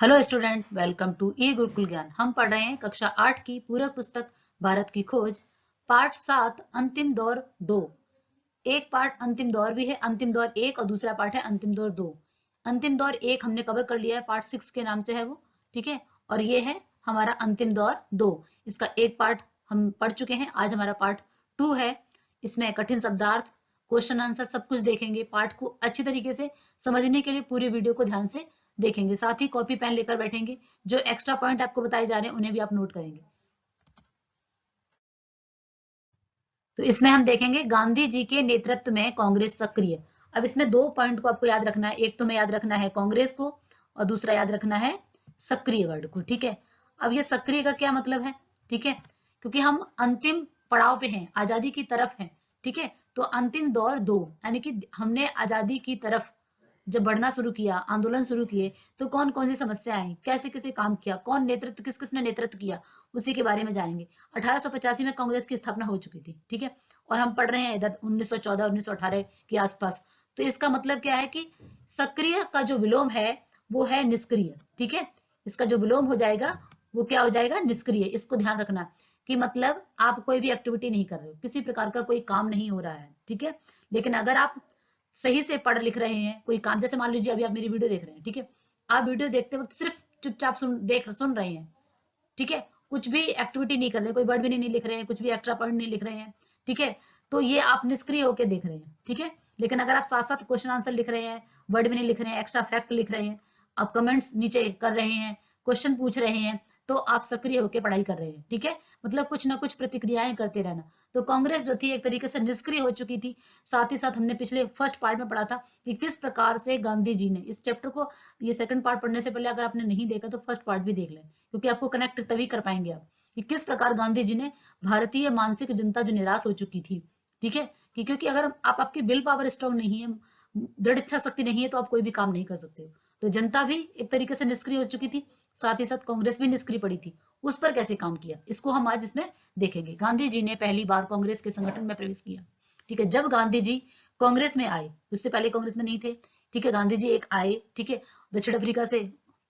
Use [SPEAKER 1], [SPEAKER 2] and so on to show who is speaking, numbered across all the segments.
[SPEAKER 1] Hello student, welcome to ई गुरुकुल ज्ञान। हम पढ़ रहे हैं कक्षा 8 की पूरक पुस्तक भारत की खोज, पाठ 7 अंतिम दौर 2। एक पार्ट अंतिम दौर भी है, अंतिम दौर 1, और दूसरा पार्ट है अंतिम दौर 2। अंतिम दौर 1 हमने कवर कर लिया है, पार्ट 6 के नाम से है वो, ठीक है। और ये है हमारा अंतिम दौर 2। इसका एक पार्ट हम पढ़ चुके हैं, आज हमारा पार्ट 2 है। इसमें कठिन शब्दार्थ, क्वेश्चन आंसर सब कुछ देखेंगे। पार्ट को अच्छी तरीके से समझने के लिए पूरी वीडियो को ध्यान से देखेंगे, साथ ही कॉपी पेन लेकर बैठेंगे। जो एक्स्ट्रा पॉइंट आपको बताए जा रहे हैं उन्हें भी आप नोट करेंगे। तो इसमें हम देखेंगे गांधी जी के नेतृत्व में कांग्रेस सक्रिय। अब इसमें दो पॉइंट को आपको याद रखना है, एक तो में याद रखना है कांग्रेस को, और दूसरा याद रखना है सक्रिय वर्ड को, ठीक है। अब ये सक्रिय का क्या मतलब है, ठीक है, क्योंकि हम अंतिम पड़ाव पे हैं, आजादी की तरफ हैं, ठीक है। तो अंतिम दौर 2 यानी कि हमने आजादी की तरफ जब बढ़ना शुरू किया, आंदोलन शुरू किए, तो कौन कौन सी समस्या आई, कैसे कैसे काम किया, कौन नेतृत्व, किस किसने नेतृत्व किया, उसी के बारे में जानेंगे। 1885 में कांग्रेस की स्थापना हो चुकी थी, ठीक है। और हम पढ़ रहे हैं इधर 1914 1918 के आसपास। तो इसका मतलब क्या है कि सक्रिय का जो विलोम है वो है निष्क्रिय, ठीक है। इसका जो विलोम हो जाएगा वो क्या हो जाएगा, निष्क्रिय। इसको ध्यान रखना कि मतलब आप कोई भी एक्टिविटी नहीं कर रहे हो, किसी प्रकार का कोई काम नहीं हो रहा है, ठीक है। लेकिन अगर आप सही से पढ़ लिख रहे हैं, कोई काम, जैसे मान लीजिए अभी आप मेरी वीडियो देख रहे हैं, ठीक है। आप वीडियो देखते वक्त सिर्फ चुपचाप सुन रहे हैं, ठीक है। कुछ भी एक्टिविटी नहीं कर रहे, कोई वर्ड भी नहीं लिख रहे हैं, कुछ भी एक्स्ट्रा पॉइंट नहीं लिख रहे हैं, ठीक है। तो ये आप निष्क्रिय होकर देख रहे हैं, ठीक है। लेकिन अगर आप साथ साथ क्वेश्चन आंसर लिख रहे हैं, वर्ड भी नहीं लिख रहे हैं, एक्स्ट्रा फैक्ट लिख रहे हैं, आप कमेंट्स नीचे कर रहे हैं, क्वेश्चन पूछ रहे हैं, तो आप सक्रिय होकर पढ़ाई कर रहे हैं, ठीक है। मतलब कुछ ना कुछ प्रतिक्रियाएं करते रहना। तो कांग्रेस जो थी एक तरीके से निष्क्रिय हो चुकी थी। साथ ही साथ हमने पिछले फर्स्ट पार्ट में पढ़ा था कि किस प्रकार से गांधी जी ने इस चैप्टर को, ये सेकंड पार्ट पढ़ने से पहले अगर आपने नहीं देखा तो फर्स्ट पार्ट भी देख लें, क्योंकि आपको कनेक्ट तभी कर पाएंगे आप कि किस प्रकार गांधी जी ने भारतीय मानसिक जनता जो निराश हो चुकी थी, ठीक है, कि क्योंकि अगर आपकी विल पावर स्ट्रांग नहीं है, दृढ़ इच्छा शक्ति नहीं है, तो आप कोई भी काम नहीं कर सकते हो। तो जनता भी एक तरीके से निष्क्रिय हो चुकी थी, साथ ही साथ कांग्रेस भी निष्क्रिय पड़ी थी। उस पर कैसे काम किया, इसको हम आज इसमें देखेंगे। गांधी जी ने पहली बार कांग्रेस के संगठन में प्रवेश किया, ठीक है। जब गांधी जी कांग्रेस में आए, उससे पहले कांग्रेस में नहीं थे, ठीक है। गांधी जी एक आए, ठीक है, दक्षिण अफ्रीका से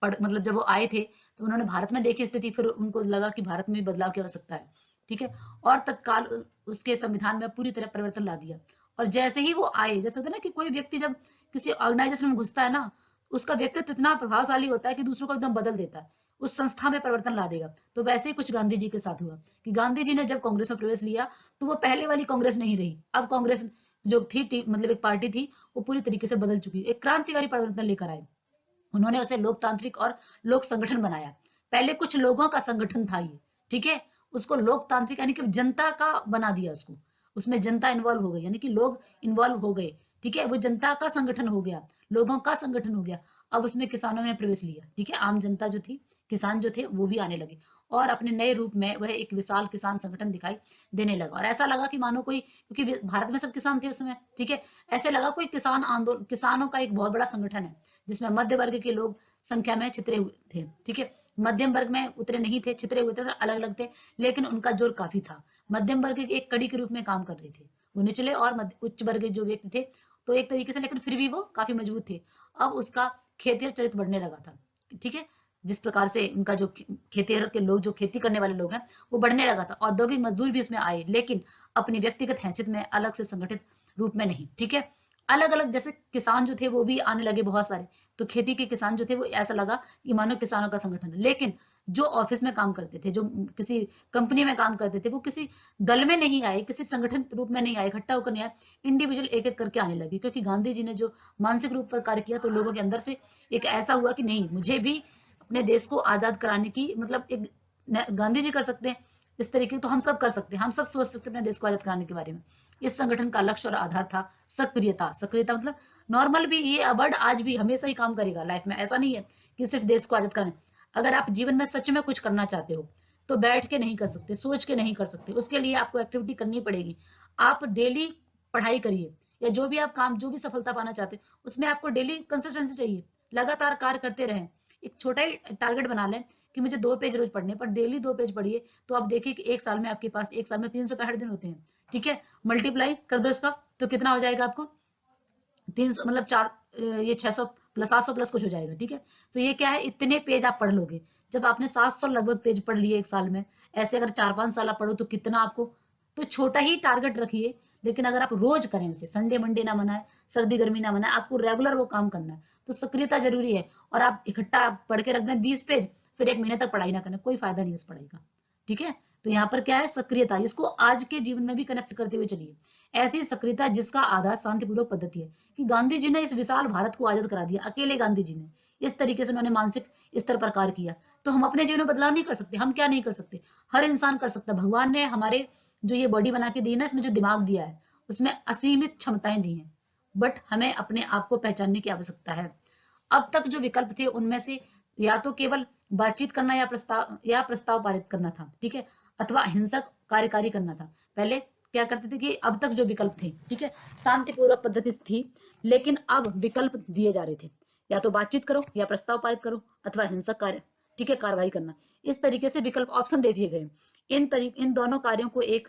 [SPEAKER 1] मतलब जब वो आए थे तो उन्होंने भारत में देखी स्थिति, फिर उनको लगा कि भारत में बदलाव की आवश्यकता है, ठीक है। और तत्काल उसके संविधान में पूरी तरह परिवर्तन ला दिया। और जैसे ही वो आए, जैसे होता है ना कि कोई व्यक्ति जब किसी ऑर्गेनाइजेशन में घुसता है ना, उसका व्यक्तित्व इतना प्रभावशाली होता है कि दूसरों को एकदम बदल देता है, उस संस्था में परिवर्तन ला देगा। तो वैसे ही कुछ गांधी जी के साथ हुआ कि गांधी जी ने जब कांग्रेस में प्रवेश लिया तो वो पहले वाली कांग्रेस नहीं रही। अब कांग्रेस जो थी मतलब एक पार्टी थी, वो पूरी तरीके से बदल चुकी, एक क्रांतिकारी परिवर्तन लेकर आए। उन्होंने उसे लोकतांत्रिक और लोक संगठन बनाया। पहले कुछ लोगों का संगठन था ये, ठीक है। उसको लोकतांत्रिक यानी कि जनता का बना दिया उसको, उसमें जनता इन्वॉल्व हो गई, यानी कि लोग इन्वॉल्व हो गए, ठीक है। वो जनता का संगठन हो गया, लोगों का संगठन हो गया। अब उसमें किसानों ने प्रवेश लिया, ठीक है। आम जनता जो थी, किसान जो थे, वो भी आने लगे, और अपने नए रूप में वह एक विशाल किसान संगठन दिखाई देने लगा। और ऐसा लगा कि मानो कोई, क्योंकि भारत में सब किसान थे उस समय, ठीक है, ऐसे लगा कोई किसान आंदोलन, किसानों का एक बहुत बड़ा संगठन है, जिसमें मध्य वर्ग के लोग संख्या में छितरे हुए थे, ठीक है। मध्यम वर्ग में उतरे नहीं थे, छितरे हुए थे, अलग अलग थे, लेकिन उनका जोर काफी था। मध्यम वर्ग एक कड़ी के रूप में काम कर रहे थे वो, निचले और उच्च वर्ग जो व्यक्ति थे, तो एक तरीके से, लेकिन फिर भी वो काफी मजबूत थे। अब उसका खेतिहर चरित्र बढ़ने लगा था, ठीक है। जिस प्रकार से उनका जो खेतिहर के लोग, जो खेती करने वाले लोग हैं, वो बढ़ने लगा था। औद्योगिक मजदूर भी उसमें आए, लेकिन अपनी व्यक्तिगत हैसियत में, अलग से संगठित रूप में नहीं, ठीक है। अलग अलग जैसे किसान जो थे वो भी आने लगे बहुत सारे। तो खेती के किसान जो थे, वो ऐसा लगा कि मानो किसानों का संगठन है। लेकिन जो ऑफिस में काम करते थे, जो किसी कंपनी में काम करते थे, वो किसी दल में नहीं आए, किसी संगठन रूप में नहीं आए, इकट्ठा होकर नहीं आए, इंडिविजुअल एक एक करके आने लगे। क्योंकि गांधी जी ने जो मानसिक रूप पर कार्य किया, तो लोगों के अंदर से एक ऐसा हुआ कि नहीं, मुझे भी अपने देश को आजाद कराने की, मतलब एक गांधी जी कर सकते हैं इस तरीके, तो हम सब कर सकते हैं, हम सब सोच सकते हैं अपने देश को आजाद कराने के बारे में। इस संगठन का लक्ष्य और आधार था सक्रियता। सक्रियता मतलब नॉर्मल भी, ये वर्ड आज भी हमेशा ही काम करेगा लाइफ में। ऐसा नहीं है कि सिर्फ देश को आजाद करना। अगर आप जीवन में सच में कुछ करना चाहते हो, तो बैठ के नहीं कर सकते, सोच के नहीं कर सकते, उसके लिए आपको एक्टिविटी करनी पड़ेगी। आप डेली पढ़ाई करिए, या जो भी आप काम, जो भी सफलता पाना चाहते हो, उसमें आपको डेली कंसिस्टेंसी चाहिए, लगातार कार्य करते रहें। एक छोटा ही टारगेट बना लें कि मुझे 2 पेज रोज पढ़ने, पर डेली 2 पेज पढ़िए, तो आप देखिए कि एक साल में आपके पास, एक साल में 365 दिन होते हैं, ठीक है। मल्टीप्लाई कर दो इसका, तो कितना हो जाएगा आपको, 300 मतलब 4, ये 600 प्लस 700 प्लस कुछ हो जाएगा, ठीक है। तो ये क्या है, इतने पेज आप पढ़ लोगे। जब आपने 700 लगभग पेज पढ़ लिए एक साल में, ऐसे अगर 4-5 साल आप पढ़ो तो कितना आपको, तो छोटा ही टारगेट रखिए, लेकिन अगर आप रोज करें उसे, संडे मंडे ना मनाए, सर्दी गर्मी ना मनाए, आपको रेगुलर वो काम करना है, तो सक्रियता जरूरी है। और आप इकट्ठा पढ़ के रख दें 20 पेज, फिर 1 महीने तक पढ़ाई ना करें, कोई फायदा नहीं उस पढ़ाई का, ठीक है। तो यहाँ पर क्या है, सक्रियता, इसको आज के जीवन में भी कनेक्ट करते हुए चलिए। ऐसी सक्रियता जिसका आधार शांतिपूर्वक पद्धति है, कि गांधी जी ने इस विशाल भारत को आजाद करा दिया, अकेले गांधी जी ने इस तरीके से उन्होंने मानसिक स्तर पर कार्य किया। तो हम अपने जीवन में बदलाव नहीं कर सकते, हम क्या नहीं कर सकते, हर इंसान कर सकता है। भगवान ने हमारे जो ये बॉडी बना के दी ना, इसमें जो दिमाग दिया है उसमें असीमित क्षमताएं दी हैं, बट हमें अपने आप को पहचानने की आवश्यकता है। अब तक जो विकल्प थे उनमें से या तो केवल बातचीत करना या प्रस्ताव पारित करना था, ठीक है, अथवा हिंसक कार्यकारी करना था। पहले क्या करते थे कि अब तक जो विकल्प थे, ठीक है, शांतिपूर्वक पद्धति थी, लेकिन अब विकल्प दिए जा रहे थे, या तो बातचीत करो या प्रस्ताव पारित करो अथवा हिंसक कार्य, ठीक है, कार्रवाई करना। इस तरीके से विकल्प ऑप्शन दे दिए गए। इन दोनों कार्यों को एक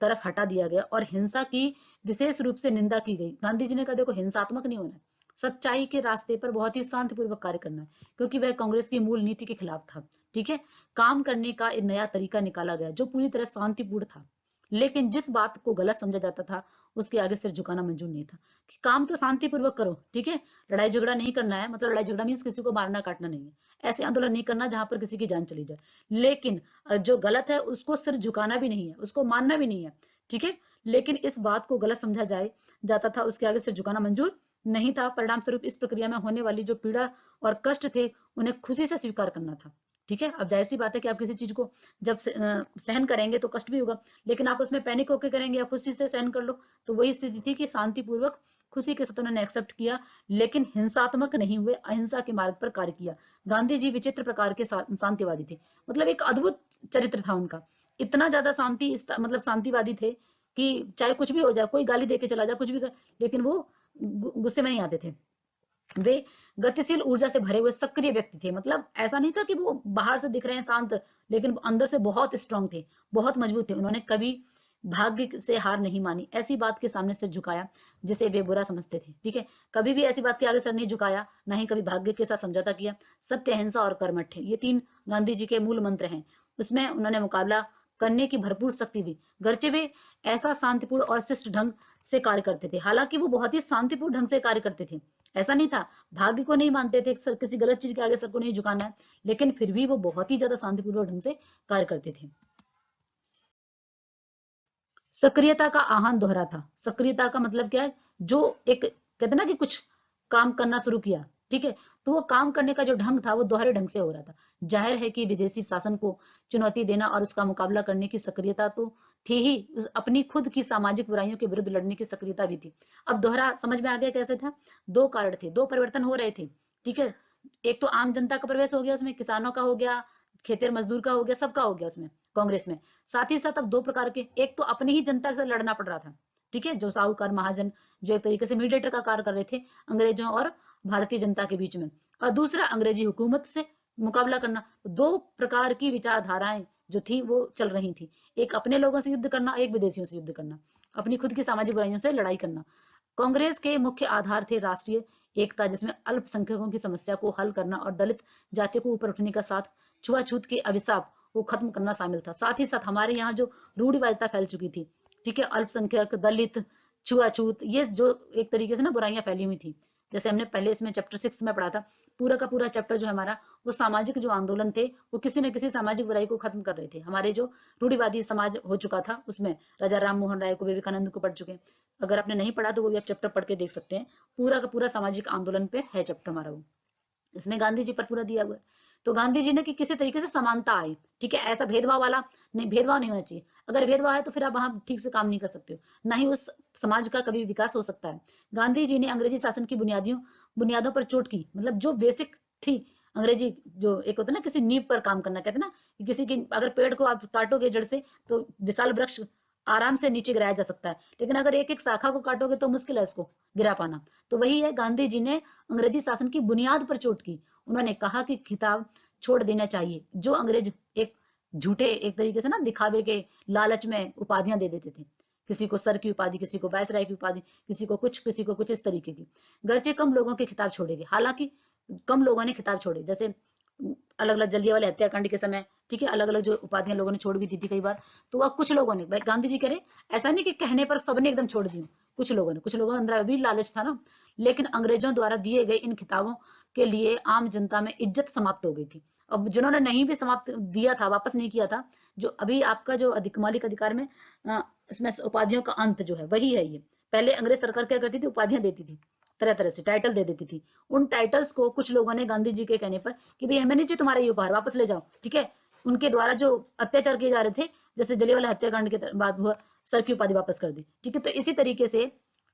[SPEAKER 1] तरफ हटा दिया गया और हिंसा की विशेष रूप से निंदा की गई। गांधी जी ने कहा देखो हिंसात्मक नहीं होना है, सच्चाई के रास्ते पर बहुत ही शांतिपूर्वक कार्य करना है, क्योंकि वह कांग्रेस की मूल नीति के खिलाफ था, ठीक है। काम करने का एक नया तरीका निकाला गया जो पूरी तरह शांतिपूर्ण था, लेकिन जिस बात को गलत समझा जाता था उसके आगे सिर झुकाना मंजूर नहीं था। कि काम तो शांतिपूर्वक करो, ठीक है, लड़ाई झगड़ा नहीं करना है, मतलब लड़ाई झगड़ा मीन्स किसी को मारना काटना नहीं है, ऐसे आंदोलन नहीं करना जहां पर किसी की जान चली जाए, लेकिन जो गलत है उसको सिर झुकाना भी नहीं है, उसको मानना भी नहीं है, ठीक है। लेकिन इस बात को गलत समझा जाता था, उसके आगे सिर झुकाना मंजूर नहीं था। परिणाम स्वरूप इस प्रक्रिया में होने वाली जो पीड़ा और कष्ट थे उन्हें खुशी से स्वीकार करना था, ठीक है। अब जाहिर सी बात है कि आप किसी चीज को जब सहन करेंगे तो कष्ट भी होगा, लेकिन आप उसमें पैनिक होकर करेंगे या खुशी से सहन कर लो, तो वही स्थिति थी कि शांतिपूर्वक खुशी के साथ उन्होंने एक्सेप्ट किया, लेकिन हिंसात्मक नहीं हुए, अहिंसा के मार्ग पर कार्य किया। गांधी जी विचित्र प्रकार के शांतिवादी थे, मतलब एक अद्भुत चरित्र था उनका, इतना ज्यादा मतलब शांतिवादी थे कि चाहे कुछ भी हो जाए, कोई गाली देके चला जाए, कुछ भी कर, लेकिन वो गुस्से में नहीं आते थे। वे गतिशील ऊर्जा से भरे हुए सक्रिय व्यक्ति थे, मतलब ऐसा नहीं था कि वो बाहर से दिख रहे हैं शांत, लेकिन अंदर से बहुत स्ट्रांग थे, बहुत मजबूत थे। उन्होंने कभी भाग्य से हार नहीं मानी, ऐसी बात के सामने सिर झुकाया जिसे वे बुरा समझते थे, ठीक है। कभी भी ऐसी बात के आगे सर नहीं झुकाया, ना ही कभी भाग्य के साथ समझौता किया। सत्य, अहिंसा और कर्मठ, ये 3 गांधी जी के मूल मंत्र हैं। उसमें उन्होंने मुकाबला करने की भरपूर शक्ति दी, गर्चे वे ऐसा शांतिपूर्ण और शिष्ट ढंग से कार्य करते थे। हालांकि वो बहुत ही शांतिपूर्ण ढंग से कार्य करते थे, ऐसा नहीं था, भाग्य को नहीं मानते थे, सर किसी गलत चीज के आगे सर को नहीं झुकाना है, लेकिन फिर भी वो बहुत ही ज्यादा शांतिपूर्वक ढंग से कार्य करते थे। सक्रियता का आह्वान दोहरा था। सक्रियता का मतलब क्या है, जो एक कहते ना कि कुछ काम करना शुरू किया, ठीक है, तो वो काम करने का जो ढंग था वो दोहरे ढंग से हो रहा था। जाहिर है कि विदेशी शासन को चुनौती देना और उसका मुकाबला करने की सक्रियता तो थी ही, अपनी खुद की सामाजिक बुराइयों के विरुद्ध लड़ने की सक्रियता भी थी। अब दोहरा समझ में आ गया कैसे था, 2 कारण थे, 2 परिवर्तन हो रहे थे, ठीक है। एक तो आम जनता का प्रवेश हो गया उसमें, किसानों का हो गया, खेतर मजदूर का हो गया, सबका हो गया उसमें कांग्रेस में। साथ ही साथ अब 2 प्रकार के, एक तो अपनी ही जनता से लड़ना पड़ रहा था, ठीक है, जो साहूकार महाजन जो एक तरीके से मीडिएटर का कार्य कर रहे थे अंग्रेजों और भारतीय जनता के बीच में, और दूसरा अंग्रेजी हुकूमत से मुकाबला करना। 2 प्रकार की विचारधाराएं जो थी वो चल रही थी, एक अपने लोगों से युद्ध करना, एक विदेशियों से युद्ध करना, अपनी खुद की सामाजिक बुराइयों से लड़ाई करना। कांग्रेस के मुख्य आधार थे राष्ट्रीय एकता, जिसमें अल्पसंख्यकों की समस्या को हल करना और दलित जातियों को ऊपर उठने का साथ छुआछूत के अभिशाप को खत्म करना शामिल था। साथ ही साथ हमारे यहाँ जो रूढ़िवादिता फैल चुकी थी, ठीक है, अल्पसंख्यक, दलित, छुआछूत, ये जो एक तरीके से ना बुराइयां फैली हुई थी, जैसे हमने पहले इसमें चैप्टर 6 में पढ़ा था, पूरा का पूरा चैप्टर जो है हमारा, वो सामाजिक जो आंदोलन थे वो किसी न किसी सामाजिक बुराई को खत्म कर रहे थे। हमारे जो रूढ़िवादी समाज हो चुका था उसमें राजा राम मोहन राय को, विवेकानंद को पढ़ चुके हैं। अगर आपने नहीं पढ़ा तो वो भी आप चैप्टर पढ़ के देख सकते हैं, पूरा का पूरा सामाजिक आंदोलन पे है चैप्टर हमारा वो, इसमें गांधी जी पर पूरा दिया हुआ है। तो गांधी जी ने कि किसी तरीके से समानता आई, ठीक है, ऐसा भेदभाव वाला नहीं, भेदभाव नहीं होना चाहिए। अगर भेदभाव है तो फिर आप वहां ठीक से काम नहीं कर सकते हो, ना ही उस समाज का कभी विकास हो सकता है। गांधी जी ने अंग्रेजी शासन की बुनियादों पर चोट की, मतलब जो बेसिक थी अंग्रेजी, जो एक होता है ना किसी नींव पर काम करना, कहते हैं ना कि किसी की अगर पेड़ को आप काटोगे जड़ से तो विशाल वृक्ष आराम से नीचे गिराया जा सकता है, लेकिन अगर एक एक शाखा को काटोगे तो मुश्किल है इसको गिरा पाना। तो वही है, गांधी जी ने अंग्रेजी शासन की बुनियाद पर चोट की। उन्होंने कहा कि खिताब छोड़ देना चाहिए जो अंग्रेज एक झूठे एक तरीके से ना दिखावे के लालच में उपाधियां दे देते थे, किसी को सर की उपाधि, किसी को वायसराय की उपाधि, किसी को कुछ इस तरीके की। गर्चे कम लोगों के खिताब छोड़े गए, हालांकि कम लोगों ने खिताब छोड़े, जैसे अलग अलग जलियांवाला हत्याकांड के समय, ठीक है, अलग अलग जो उपाधियां लोगों ने छोड़ भी दी थी कई बार, तो वह कुछ लोगों ने, भाई गांधी जी कह रहे ऐसा नहीं कि कहने पर सबने एकदम छोड़ दी, कुछ लोगों के अंदर अभी लालच था ना। लेकिन अंग्रेजों द्वारा दिए गए इन खिताबों के लिए आम जनता में इज्जत समाप्त हो गई थी। अब जिन्होंने नहीं भी समाप्त दिया था, वापस नहीं किया था, जो अभी आपका जो मौलिक अधिकार में इसमें उपाधियों का अंत जो है वही है ये। पहले अंग्रेज सरकार क्या करती थी, उपाधियां देती थी, तरह तरह से टाइटल दे देती थी। उन टाइटल्स को कुछ लोगों ने गांधी जी के कहने पर कि भाई हमें नहीं चाहिए तुम्हारा ये उपहार, वापस ले जाओ, ठीक है। उनके द्वारा जो अत्याचार किए जा रहे थे, जैसे जलियांवाला हत्याकांड के बाद हुआ, सर की उपाधि वापस कर दी, ठीक है। तो इसी तरीके से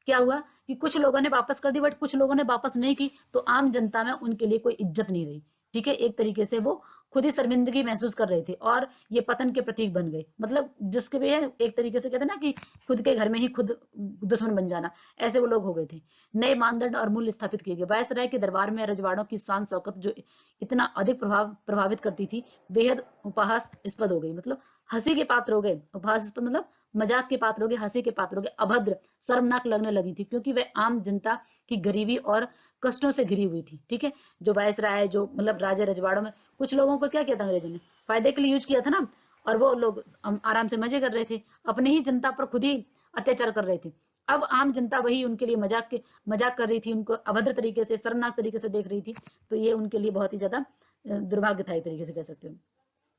[SPEAKER 1] क्या हुआ कि कुछ लोगों ने वापस कर दी, बट कुछ लोगों ने वापस नहीं की, तो आम जनता में उनके लिए कोई इज्जत नहीं रही, ठीक है। एक तरीके से वो खुद ही शर्मिंदगी महसूस कर रहे थे और ये पतन के प्रतीक बन गए। मतलब जिसके भी है, एक तरीके से कहते हैं ना कि खुद के घर में ही खुद दुश्मन बन जाना, ऐसे वो लोग हो गए थे। नए मानदंड और मूल्य स्थापित किए गए। वायसराय के दरबार में रजवाड़ों की शान शौकत जो इतना अधिक प्रभावित करती थी, बेहद उपहासास्पद हो गई। मतलब हंसी के पात्र हो गए, उपहासास्पद मतलब मजाक के पात्र हो गए, हंसी के पात्र हो गए, अभद्र शर्मनाक लगने लगी थी, क्योंकि वह आम जनता की गरीबी और कष्टों से घिरी हुई थी, ठीक है। जो वायसराय, जो मतलब राजे रजवाड़ों में कुछ लोगों को क्या किया था अंग्रेजों ने, फायदे के लिए यूज किया था ना, और वो लोग आराम से मजे कर रहे थे, अपने ही जनता पर खुद ही अत्याचार कर रहे थे। अब आम जनता वही उनके लिए मजाक कर रही थी, उनको अभद्र तरीके से, शर्मनाक तरीके से देख रही थी। तो ये उनके लिए बहुत ही ज्यादा दुर्भाग्य था, एक तरीके से कह सकते हो,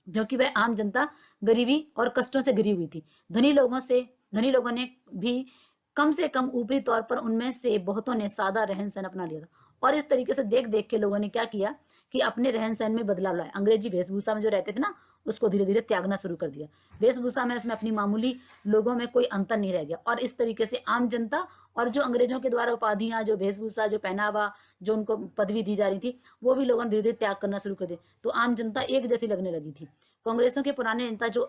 [SPEAKER 1] क्योंकि वह आम जनता गरीबी और कष्टों से घिरी हुई थी। धनी लोगों ने भी कम से कम ऊपरी तौर पर उनमें से बहुतों ने सादा रहन सहन अपना लिया था। और इस तरीके से देख देख के लोगों ने क्या किया कि अपने रहन सहन में बदलाव लाया। अंग्रेजी वेशभूषा में जो रहते थे ना, उसको धीरे धीरे त्यागना शुरू कर दिया। वेशभूषा में उसमें अपनी मामूली लोगों में कोई अंतर नहीं रह गया, और इस तरीके से आम जनता और जो अंग्रेजों के द्वारा उपाधियां, जो वेशभूषा, जो पहनावा, जो उनको पदवी दी जा रही थी, वो भी लोगों ने धीरे धीरे त्याग करना शुरू कर दिया। तो आम जनता एक जैसी लगने लगी थी। कांग्रेसों के पुराने नेता जो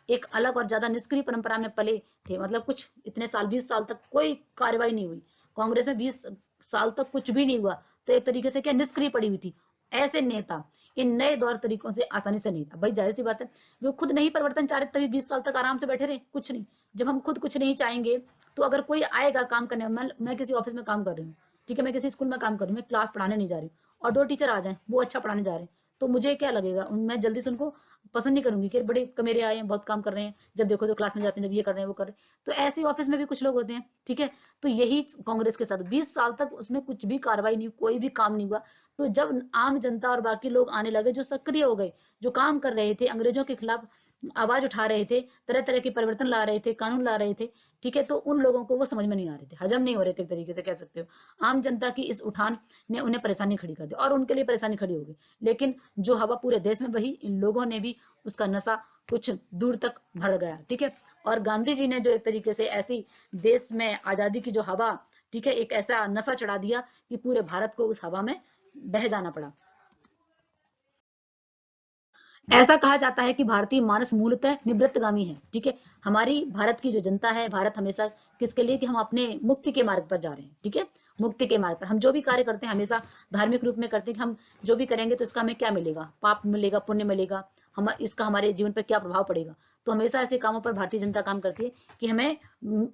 [SPEAKER 1] एक अलग और ज्यादा निष्क्रिय परंपरा में पले थे, मतलब कुछ इतने साल, 20 साल तक कोई कार्रवाई नहीं हुई कांग्रेस में, 20 साल तक कुछ भी नहीं हुआ, तो एक तरीके से क्या निष्क्रिय पड़ी हुई थी। ऐसे नेता इन नए दौर तरीकों से आसानी से नहीं था। भाई जाहिर सी बात है, जो खुद नहीं परिवर्तन चाह रहे तभी 20 साल तक आराम से बैठे रहे, कुछ नहीं। जब हम खुद कुछ नहीं चाहेंगे, तो अगर कोई आएगा काम करने, मैं किसी ऑफिस में काम कर रही हूँ, ठीक है, मैं किसी स्कूल में काम कर रही हूँ, मैं क्लास पढ़ाने नहीं जा रही हूँ, और 2 टीचर आ जाए, वो अच्छा पढ़ाने जा रहे हैं, तो मुझे क्या लगेगा, मैं जल्दी से उनको पसंद नहीं करूंगी कि बड़े कमेरे आए हैं, बहुत काम कर रहे हैं, जब देखो तो क्लास में जाते हैं, जब ये कर रहे हैं वो कर रहे हैं। तो ऐसे ऑफिस में भी कुछ लोग होते हैं, ठीक है। तो यही कांग्रेस के साथ 20 साल तक उसमें कुछ भी कार्रवाई नहीं, कोई भी काम नहीं हुआ। तो जब आम जनता और बाकी लोग आने लगे, जो सक्रिय हो गए, जो काम कर रहे थे, अंग्रेजों के खिलाफ आवाज उठा रहे थे, तरह तरह के परिवर्तन ला रहे थे, कानून ला रहे थे, ठीक है, तो उन लोगों को वो समझ में नहीं आ रहे थे, हजम नहीं हो रहे थे, एक तरीके से कह सकते हो। आम जनता की इस उठान ने उन्हें परेशानी खड़ी कर दी, और उनके लिए परेशानी खड़ी हो गई। लेकिन जो हवा पूरे देश में बही, इन लोगों ने भी उसका नशा कुछ दूर तक भर गया, ठीक है। और गांधी जी ने जो एक तरीके से ऐसी देश में आजादी की जो हवा, ठीक है, एक ऐसा नशा चढ़ा दिया कि पूरे भारत को उस हवा में बह जाना पड़ा। ऐसा कहा जाता है कि भारतीय मानस मूलतः निवृत्तगामी है, ठीक है। हमारी भारत की जो जनता है, भारत हमेशा किसके लिए, कि हम अपने मुक्ति के मार्ग पर जा रहे हैं, ठीक है। मुक्ति के मार्ग पर हम जो भी कार्य करते हैं, हमेशा धार्मिक रूप में करते हैं कि हम जो भी करेंगे तो इसका हमें क्या मिलेगा, पाप मिलेगा, पुण्य मिलेगा, हम इसका हमारे जीवन पर क्या प्रभाव पड़ेगा। तो हमेशा ऐसे कामों पर भारतीय जनता काम करती है कि हमें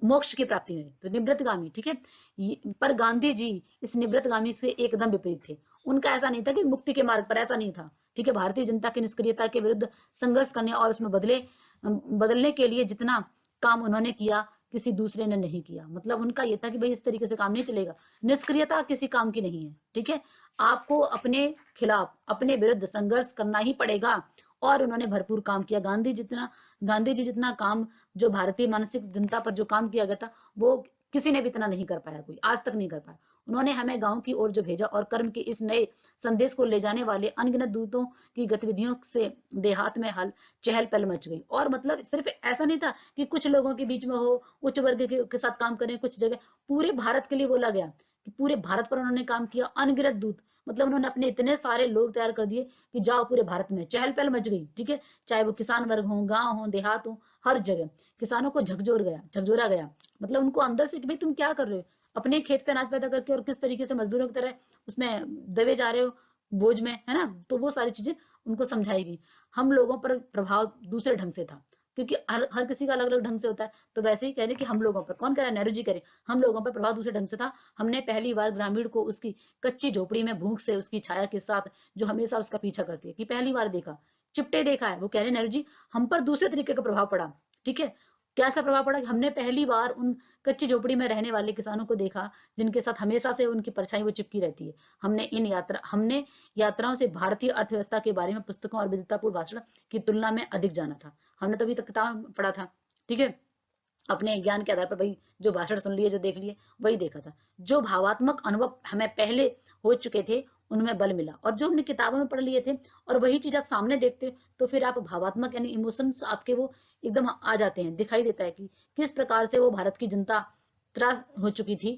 [SPEAKER 1] मोक्ष की प्राप्ति हो, तो निवृत्तगामी, ठीक है। पर गांधी जी इस निवृत्तगामी से एकदम विपरीत थे। उनका ऐसा नहीं था कि मुक्ति के मार्ग पर, ऐसा नहीं था, ठीक है। भारतीय जनता की निष्क्रियता के विरुद्ध संघर्ष करने और उसमें बदलने के लिए जितना काम उन्होंने किया, किसी दूसरे ने नहीं किया। मतलब उनका यह था कि भाई इस तरीके से काम नहीं चलेगा, निष्क्रियता किसी काम की नहीं है, ठीक है। आपको अपने खिलाफ, अपने विरुद्ध संघर्ष करना ही पड़ेगा, और उन्होंने भरपूर काम किया। गांधी जी जितना काम जो भारतीय मानसिक जनता पर जो काम किया गया था, वो किसी ने भी इतना नहीं कर पाया, कोई आज तक नहीं कर पाया। उन्होंने हमें गांव की ओर जो भेजा, और कर्म के इस नए संदेश को ले जाने वाले अनगिनत दूतों की गतिविधियों से देहात में हल चहल पहल मच गई। और मतलब सिर्फ ऐसा नहीं था कि कुछ लोगों के बीच में हो, उच्च वर्ग के साथ काम करें, कुछ जगह पूरे भारत के लिए बोला गया कि पूरे भारत पर उन्होंने काम किया। अनगिनत दूत, मतलब उन्होंने अपने इतने सारे लोग तैयार कर दिए कि जाओ पूरे भारत में चहल पहल मच गई, ठीक है। चाहे वो किसान वर्ग हो, गांव हो, देहात हो, हर जगह किसानों को झकझोरा गया। मतलब उनको अंदर से कि भाई तुम क्या कर रहे हो, अपने खेत पे अनाज पैदा करके, और किस तरीके से मजदूरों की तरह उसमें दबे जा रहे हो बोझ में, है ना। तो वो सारी चीजें उनको समझाई गई। हम लोगों पर प्रभाव दूसरे ढंग से था। क्योंकि हर किसी का अलग अलग ढंग से होता है। तो वैसे ही कह रहे कि हम लोगों पर, कौन कह रहा है, नेहरू जी कह रहे, हम लोगों पर प्रभाव दूसरे ढंग से था। हमने पहली बार ग्रामीण को उसकी कच्ची झोपड़ी में भूख से उसकी छाया के साथ जो हमेशा उसका पीछा करती है, कि पहली बार देखा, चिपटे देखा है। वो कह रहे नेहरू जी हम पर दूसरे तरीके का प्रभाव पड़ा। ठीक है, कैसा प्रभाव पड़ा कि हमने पहली बार उन कच्ची झोपड़ी में रहने वाले किसानों को देखा जिनके साथ हमेशा से उनकी परछाई वो चिपकी रहती है। हमने यात्राओं से भारतीय अर्थव्यवस्था के बारे में पुस्तकों और विद्वतापूर्ण भाषण की तुलना में अधिक जाना था। हमने तभी तक किताब पढ़ा था। ठीक है, अपने ज्ञान के आधार पर भाई जो भाषण सुन लिए, जो देख लिए, वही देखा था। जो भावात्मक अनुभव हमें पहले हो चुके थे उनमें बल मिला, और जो हमने किताबों में पढ़ लिए थे और वही चीज आप सामने देखते हो तो फिर आप भावात्मक यानी इमोशंस आपके वो एकदम आ जाते हैं, दिखाई देता है कि किस प्रकार से वो भारत की जनता त्रास हो चुकी थी।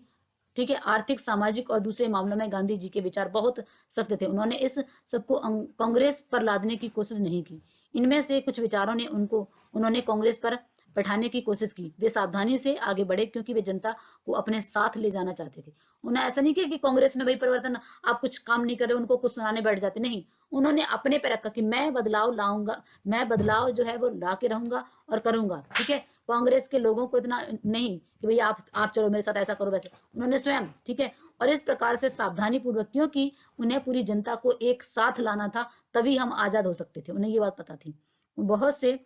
[SPEAKER 1] ठीक है, आर्थिक, सामाजिक और दूसरे मामलों में गांधी जी के विचार बहुत सख्त थे। उन्होंने इस सबको कांग्रेस पर लादने की कोशिश नहीं की। इनमें से कुछ विचारों ने उन्होंने कांग्रेस पर बैठाने की कोशिश की। वे सावधानी से आगे बढ़े क्योंकि वे जनता को अपने साथ ले जाना चाहते थे। उन्हें ऐसा नहीं किया कि कांग्रेस में भाई परिवर्तन, आप कुछ काम नहीं कर रहे, उनको कुछ सुनाने बैठ जाते, नहीं। उन्होंने अपने पे रखा कि मैं बदलाव लाऊंगा, मैं बदलाव जो है वो ला के रहूंगा और करूंगा। ठीक है, कांग्रेस के लोगों को इतना नहीं कि भैया आप चलो मेरे साथ, ऐसा करो वैसे, उन्होंने स्वयं, ठीक है, और इस प्रकार से सावधानी पूर्वक, क्योंकि उन्हें पूरी जनता को एक साथ लाना था, तभी हम आजाद हो सकते थे, उन्हें ये बात पता थी। बहुत से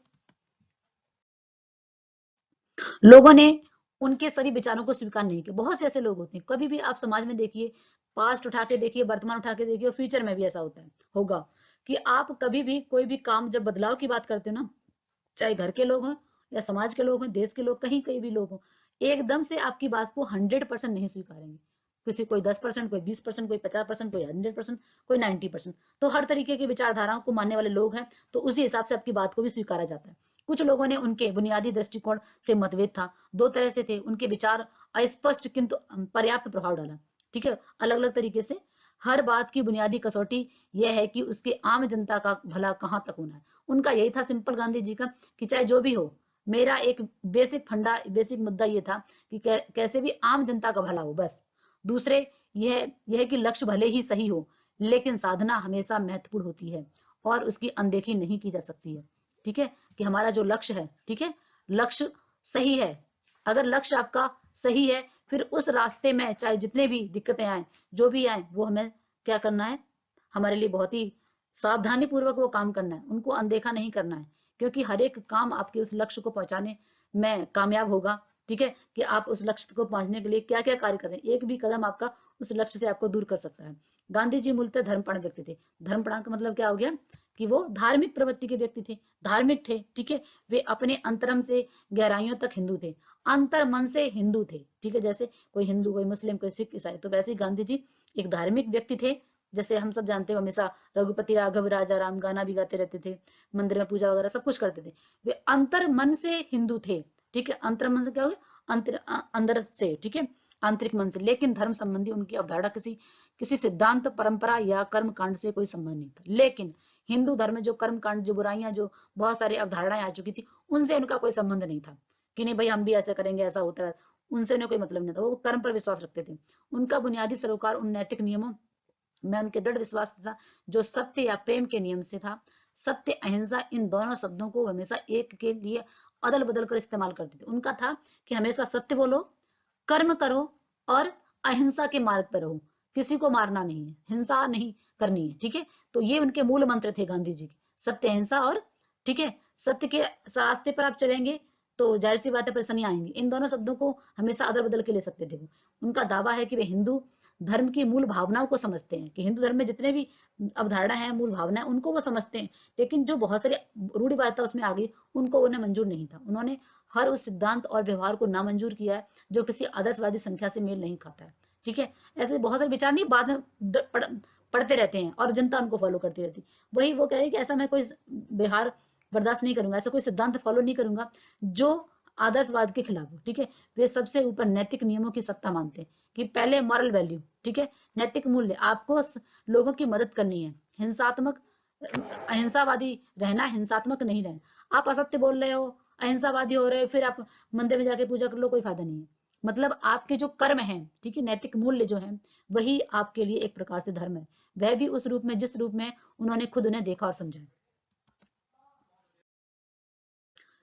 [SPEAKER 1] लोगों ने उनके सभी विचारों को स्वीकार नहीं किया। बहुत से ऐसे लोग होते हैं, कभी भी आप समाज में देखिए, पास्ट उठा के देखिए, वर्तमान उठा के देखिए, और फ्यूचर में भी ऐसा होता है, होगा, कि आप कभी भी कोई भी काम, जब बदलाव की बात करते हो ना, चाहे घर के लोग हों या समाज के लोग हों, देश के लोग, कहीं कहीं भी लोग हों, एकदम से आपकी बात को 100% नहीं स्वीकारेंगे। किसी कोई 10%, कोई 20%, कोई 50%, कोई 100%, कोई 90%। तो हर तरीके की विचारधाराओं को मानने वाले लोग हैं, तो उसी हिसाब से आपकी बात को भी स्वीकारा जाता है। कुछ लोगों ने उनके बुनियादी दृष्टिकोण से मतभेद था, दो तरह से थे उनके विचार, अस्पष्ट किंतु पर्याप्त प्रभाव डाला। ठीक है, अलग अलग तरीके से। हर बात की बुनियादी कसौटी यह है कि उसके आम जनता का भला कहाँ तक होना है। उनका यही था, सिंपल, गांधी जी का, कि चाहे जो भी हो, मेरा एक बेसिक मुद्दा ये था कि कैसे भी आम जनता का भला हो, बस। दूसरे, यह कि लक्ष्य भले ही सही हो, लेकिन साधना हमेशा महत्वपूर्ण होती है और उसकी अनदेखी नहीं की जा सकती है। ठीक है, कि हमारा जो लक्ष्य है, ठीक है, लक्ष्य सही है, अगर लक्ष्य आपका सही है, फिर उस रास्ते में चाहे जितने भी दिक्कतें आए, जो भी आए, वो हमें क्या करना है, हमारे लिए बहुत ही सावधानी पूर्वक वो काम करना है, उनको अनदेखा नहीं करना है, क्योंकि हर एक काम आपके उस लक्ष्य को पहुंचाने में कामयाब होगा। ठीक है, कि आप उस लक्ष्य को पहुंचने के लिए क्या क्या कार्य कर रहे हैं, एक भी कदम आपका उस लक्ष्य से आपको दूर कर सकता है। गांधी जी मूलतः धर्मप्राण व्यक्ति थे। धर्मप्राण का मतलब क्या हो गया, कि वो धार्मिक प्रवृत्ति के व्यक्ति थे, धार्मिक थे। ठीक है, वे अपने अंतरम से गहराइयों तक हिंदू थे, अंतर मन से हिंदू थे। ठीक है, जैसे कोई हिंदू, कोई मुस्लिम, कोई सिख, ईसाई, तो वैसे ही गांधी जी एक धार्मिक व्यक्ति थे। जैसे हम सब जानते हैं, हमेशा रघुपति राघव राजा राम गाना भी गाते रहते थे, मंदिर में पूजा वगैरह सब कुछ करते थे। वे अंतर मन से हिंदू थे। ठीक है, अंतर मन से क्या हो गया, अंदर से, ठीक है, आंतरिक मन से। लेकिन धर्म संबंधी उनकी अवधारणा किसी किसी सिद्धांत, परंपरा या कर्म कांड से कोई संबंध नहीं था। लेकिन हिंदू धर्म में जो कर्म कांड, जो बुराइयां, जो बहुत सारी अवधारणाएं आ चुकी थी, उनसे उनका कोई संबंध नहीं था, कि नहीं भाई हम भी ऐसा करेंगे, ऐसा होता है, उनसे उन्हें कोई मतलब नहीं था। वो कर्म पर विश्वास रखते थे। उनका बुनियादी सरोकार उन नैतिक नियमों में उनके दृढ़ विश्वास था, जो सत्य या प्रेम के नियम से था। सत्य, अहिंसा, इन दोनों शब्दों को हमेशा एक के लिए अदल बदल कर इस्तेमाल करते थे। उनका था कि हमेशा सत्य बोलो, कर्म करो, और अहिंसा के मार्ग पर रहो, किसी को मारना नहीं है, हिंसा नहीं करनी है। ठीक है, तो ये उनके मूल मंत्र थे गांधी जी के, सत्य, अहिंसा और, ठीक है, सत्य के रास्ते पर आप चलेंगे तो जाहिर सी बात है परेशानी आएंगी। इन दोनों शब्दों को हमेशा अदल बदल के ले सकते थे वो। उनका दावा है कि वे हिंदू धर्म की मूल भावनाओं को समझते हैं, कि हिंदू धर्म में जितने भी अवधारणा है, मूल भावना है, उनको वो समझते हैं। लेकिन जो बहुत सारी रूढ़िवादिता उसमें आ गई, उनको उन्हें मंजूर नहीं था। उन्होंने हर उस सिद्धांत और व्यवहार को नामंजूर किया है जो किसी आदर्शवादी संख्या से मेल नहीं खाता है। ठीक है, ऐसे बहुत सारे विचार नहीं बाद में पढ़ते रहते हैं और जनता उनको फॉलो करती रहती। वही वो कह रहे हैं कि ऐसा मैं कोई व्यवहार बर्दाश्त नहीं करूंगा, ऐसा कोई सिद्धांत फॉलो नहीं करूंगा जो आदर्शवाद के खिलाफ हो। ठीक है, वे सबसे ऊपर नैतिक नियमों की सत्ता मानते हैं, कि पहले मॉरल वैल्यू, ठीक है, नैतिक मूल्य, आपको लोगों की मदद करनी है, हिंसात्मक, अहिंसावादी रहना, हिंसात्मक नहीं रहना। आप असत्य बोल रहे हो, अहिंसावादी हो रहे हो, फिर आप मंदिर में जाके पूजा कर लो, कोई फायदा नहीं है। मतलब आपके जो कर्म है, ठीक है, नैतिक मूल्य जो है, वही आपके लिए एक प्रकार से धर्म है। वह भी उस रूप में जिस रूप में उन्होंने खुद उन्हें देखा और समझा।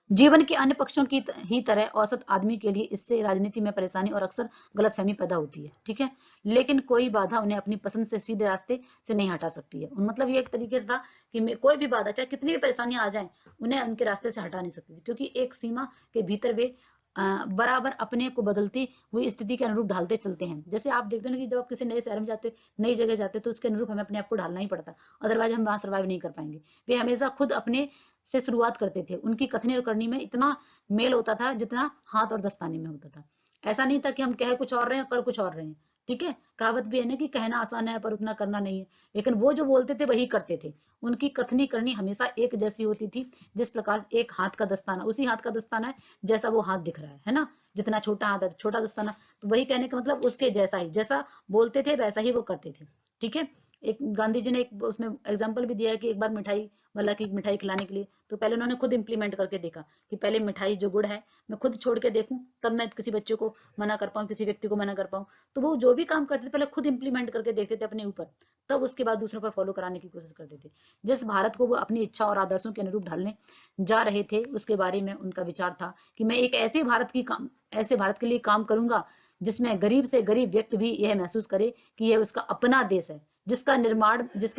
[SPEAKER 1] जीवन के अन्य पक्षों की ही तरह औसत आदमी के लिए इससे राजनीति में परेशानी और अक्सर गलतफहमी पैदा होती है, ठीक है। लेकिन कोई बाधा उन्हें अपनी पसंद से सीधे रास्ते से नहीं हटा सकती है। मतलब ये एक तरीके से था कि कोई भी बाधा, चाहे कितनी भी परेशानियां आ जाएं, उन्हें उनके रास्ते से हटा नहीं सकती, क्योंकि एक सीमा के भीतर वे बराबर अपने को बदलती हुई स्थिति के अनुरूप ढालते चलते हैं। जैसे आप देखते हो ना कि जब आप किसी नए शहर में जाते हो, नई जगह जाते हो, तो उसके अनुरूप हमें अपने आप को ढालना ही पड़ता, अदरवाइज हम वहां सर्वाइव नहीं कर पाएंगे। वे हमेशा खुद अपने से शुरुआत करते थे। उनकी कथनी और करनी में इतना मेल होता था जितना हाथ और दस्ताने में होता था। ऐसा नहीं था कि हम कह कुछ और रहे हैं, कर कुछ और रहे हैं, ठीक है। कहावत भी है ना कि कहना आसान है पर उतना करना नहीं है, लेकिन वो जो बोलते थे वही करते थे। उनकी कथनी करनी हमेशा एक जैसी होती थी, जिस प्रकार एक हाथ का दस्ताना उसी हाथ का दस्ताना है जैसा वो हाथ दिख रहा है ना। जितना छोटा हाथ है, छोटा दस्ताना, तो वही कहने का मतलब उसके जैसा ही, जैसा बोलते थे वैसा ही वो करते थे, ठीक है। एक गांधी जी ने एक उसमें एग्जाम्पल भी दिया है कि एक बार मिठाई वाला की मिठाई खिलाने के लिए, तो पहले उन्होंने खुद इंप्लीमेंट करके देखा कि पहले मिठाई जो गुड़ है मैं खुद छोड़ के देखूं, तब मैं किसी बच्चे को मना कर पाऊं, किसी व्यक्ति को मना कर पाऊं। तो वो जो भी काम करते थे पहले खुद इंप्लीमेंट करके देखते थे अपने ऊपर, तब उसके बाद दूसरों पर फॉलो कराने की कोशिश करते थे। जिस भारत को वो अपनी इच्छा और आदर्शों के अनुरूप ढालने जा रहे थे, उसके बारे में उनका विचार था कि मैं एक ऐसे भारत के लिए काम करूंगा जिसमें गरीब से गरीब व्यक्ति भी यह महसूस करे कि यह उसका अपना देश है, जिसके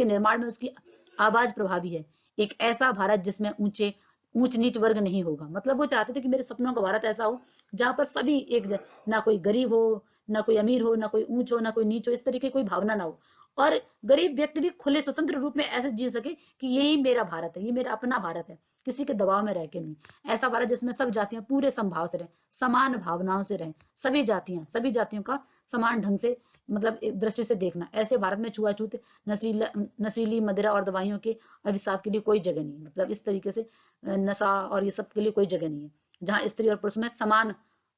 [SPEAKER 1] निर्माण में उसकी आवाज प्रभावी है। एक ऐसा भारत जिसमें ऊंच नीच वर्ग नहीं होगा। मतलब वो चाहते थे कि मेरे सपनों का भारत ऐसा हो जहां पर सभी ना कोई गरीब हो, ना कोई अमीर हो, ना कोई ऊंच हो, ना कोई नीच हो, इस तरीके की कोई भावना ना हो। और गरीब व्यक्ति भी खुले स्वतंत्र रूप में ऐसे जी सके कि यही मेरा भारत है, ये मेरा अपना भारत है, किसी के दबाव में रह के नहीं। ऐसा भारत जिसमें सब जातियां पूरे समभाव से रहें, समान भावनाओं से रहें, सभी जातियों का समान ढंग से मतलब दृष्टि से देखना। ऐसे भारत में छुआछूत, नशीली मदिरा और दवाइयों के अभिशाप के लिए कोई जगह नहीं। मतलब इस तरीके से नशा और ये सब के लिए कोई जगह नहीं है, जहां स्त्री और पुरुष में समान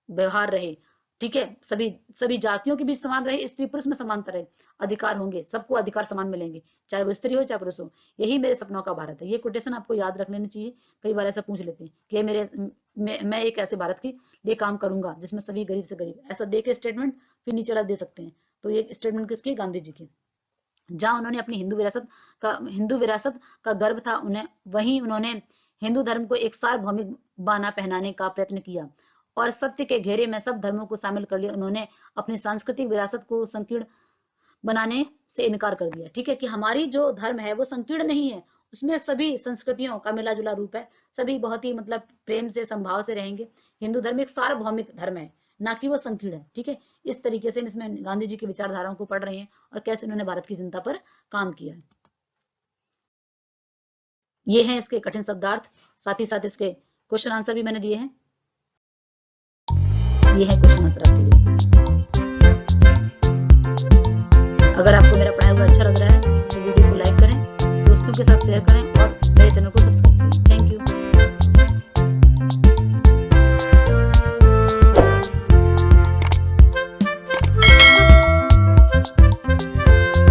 [SPEAKER 1] व्यवहार रहे, ठीक है। सभी जातियों के बीच समान रहे, स्त्री पुरुष में समानता रहे, अधिकार होंगे, सबको अधिकार समान मिलेंगे, चाहे वो स्त्री हो चाहे पुरुष हो। यही मेरे सपनों का भारत है। ये कोटेशन आपको याद रख लेनी चाहिए। कई बार ऐसा पूछ लेते हैं कि मैं एक ऐसे भारत के लिए काम करूंगा जिसमें सभी गरीब से गरीब, ऐसा दे के स्टेटमेंट फिर नीचे दे सकते हैं। तो ये स्टेटमेंट किसकी? गांधी जी की। जहां उन्होंने अपनी हिंदू विरासत का गर्व था, वहीं उन्होंने हिंदू धर्म को एक सार्वभौमिक बाना पहनाने का प्रयत्न किया और सत्य के घेरे में सब धर्मों को शामिल कर लिया। उन्होंने अपनी सांस्कृतिक विरासत को संकीर्ण बनाने से इनकार कर दिया, ठीक है, कि हमारी जो धर्म है वो संकीर्ण नहीं है, उसमें सभी संस्कृतियों का मिला जुला रूप है, सभी बहुत ही मतलब प्रेम से संभाव से रहेंगे। हिंदू धर्म एक सार्वभौमिक धर्म है, ना कि वो संकीर्ण है, ठीक है। इस तरीके से इसमें गांधी जी की विचारधाराओं को पढ़ रहे हैं और कैसे उन्होंने भारत की जनता पर काम किया है। ये हैं इसके कठिन शब्दार्थ, साथ ही साथ इसके क्वेश्चन आंसर भी मैंने दिए हैं। ये है क्वेश्चन आंसर आपके लिए। अगर आपको